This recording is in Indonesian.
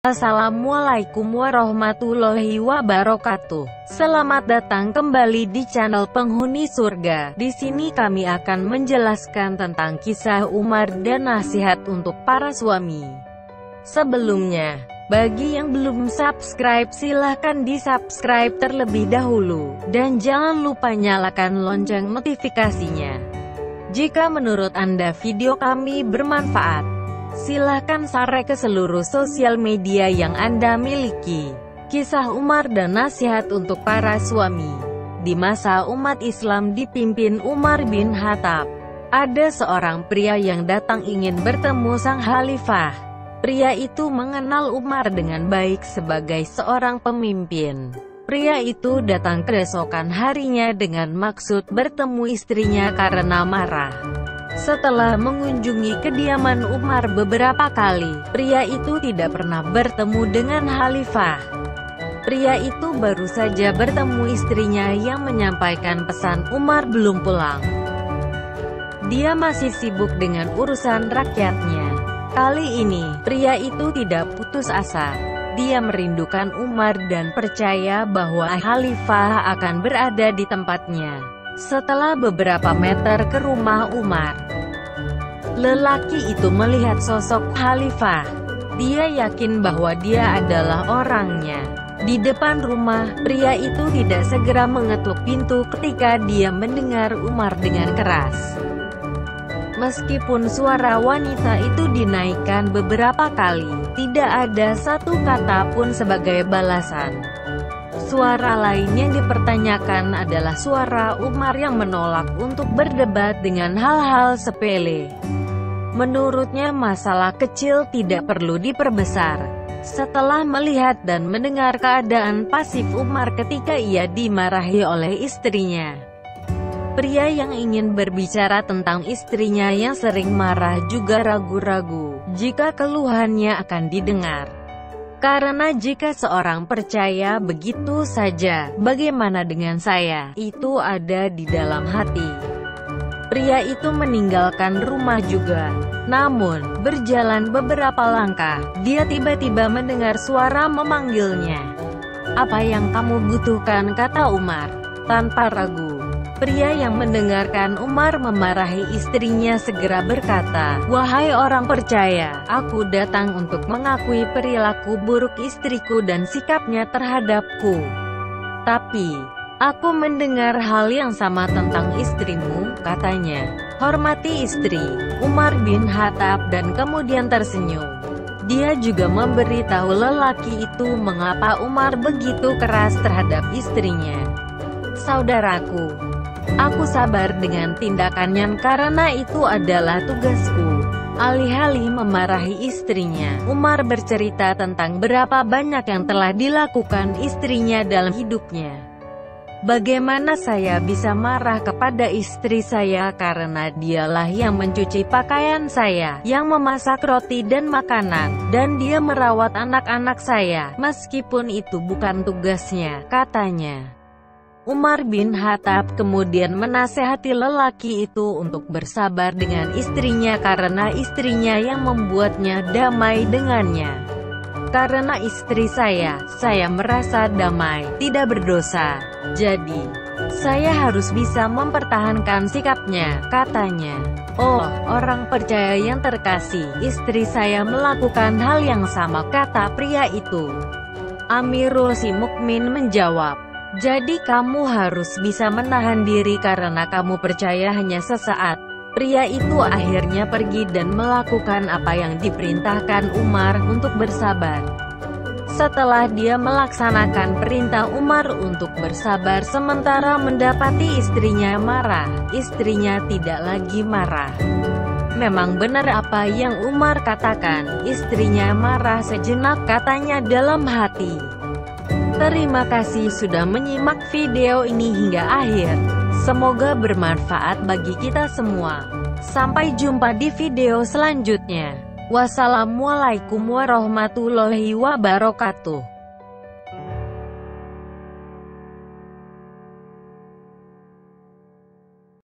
Assalamualaikum warahmatullahi wabarakatuh. Selamat datang kembali di channel Penghuni Surga. Di sini kami akan menjelaskan tentang kisah Umar dan nasihat untuk para suami. Sebelumnya, bagi yang belum subscribe silahkan di-subscribe terlebih dahulu. Dan jangan lupa nyalakan lonceng notifikasinya. Jika menurut Anda video kami bermanfaat, silahkan share ke seluruh sosial media yang Anda miliki. Kisah Umar dan nasihat untuk para suami. Di masa umat Islam dipimpin Umar bin Khattab, ada seorang pria yang datang ingin bertemu sang khalifah. Pria itu mengenal Umar dengan baik sebagai seorang pemimpin. Pria itu datang keesokan harinya dengan maksud bertemu istrinya karena marah. Setelah mengunjungi kediaman Umar beberapa kali, pria itu tidak pernah bertemu dengan khalifah. Pria itu baru saja bertemu istrinya yang menyampaikan pesan Umar belum pulang. Dia masih sibuk dengan urusan rakyatnya. Kali ini, pria itu tidak putus asa. Dia merindukan Umar dan percaya bahwa khalifah akan berada di tempatnya. Setelah beberapa meter ke rumah Umar, lelaki itu melihat sosok khalifah. Dia yakin bahwa dia adalah orangnya. Di depan rumah, pria itu tidak segera mengetuk pintu ketika dia mendengar Umar dengan keras. Meskipun suara wanita itu dinaikkan beberapa kali, tidak ada satu kata pun sebagai balasan. Suara lain yang dipertanyakan adalah suara Umar yang menolak untuk berdebat dengan hal-hal sepele. Menurutnya masalah kecil tidak perlu diperbesar. Setelah melihat dan mendengar keadaan pasif Umar ketika ia dimarahi oleh istrinya, pria yang ingin berbicara tentang istrinya yang sering marah juga ragu-ragu jika keluhannya akan didengar. Karena jika seorang percaya begitu saja, bagaimana dengan saya? Itu ada di dalam hati. Pria itu meninggalkan rumah juga. Namun, berjalan beberapa langkah, dia tiba-tiba mendengar suara memanggilnya. "Apa yang kamu butuhkan?" kata Umar, tanpa ragu. Pria yang mendengarkan Umar memarahi istrinya segera berkata, "Wahai orang percaya, aku datang untuk mengakui perilaku buruk istriku dan sikapnya terhadapku. Tapi, aku mendengar hal yang sama tentang istrimu," katanya. "Hormati istri," Umar bin Khattab dan kemudian tersenyum. Dia juga memberitahu lelaki itu mengapa Umar begitu keras terhadap istrinya. "Saudaraku, aku sabar dengan tindakannya karena itu adalah tugasku." Alih-alih memarahi istrinya, Umar bercerita tentang berapa banyak yang telah dilakukan istrinya dalam hidupnya. "Bagaimana saya bisa marah kepada istri saya karena dialah yang mencuci pakaian saya, yang memasak roti dan makanan, dan dia merawat anak-anak saya, meskipun itu bukan tugasnya," katanya. Umar bin Khattab kemudian menasehati lelaki itu untuk bersabar dengan istrinya karena istrinya yang membuatnya damai dengannya. "Karena istri saya merasa damai, tidak berdosa. Jadi, saya harus bisa mempertahankan sikapnya," katanya. "Oh, orang percaya yang terkasih, istri saya melakukan hal yang sama," kata pria itu. Amirul Mukminin menjawab, "Jadi kamu harus bisa menahan diri karena kamu percaya hanya sesaat." Pria itu akhirnya pergi dan melakukan apa yang diperintahkan Umar untuk bersabar. Setelah dia melaksanakan perintah Umar untuk bersabar sementara mendapati istrinya marah, istrinya tidak lagi marah. Memang benar apa yang Umar katakan, istrinya marah sejenak, katanya dalam hati. Terima kasih sudah menyimak video ini hingga akhir. Semoga bermanfaat bagi kita semua. Sampai jumpa di video selanjutnya. Wassalamualaikum warahmatullahi wabarakatuh.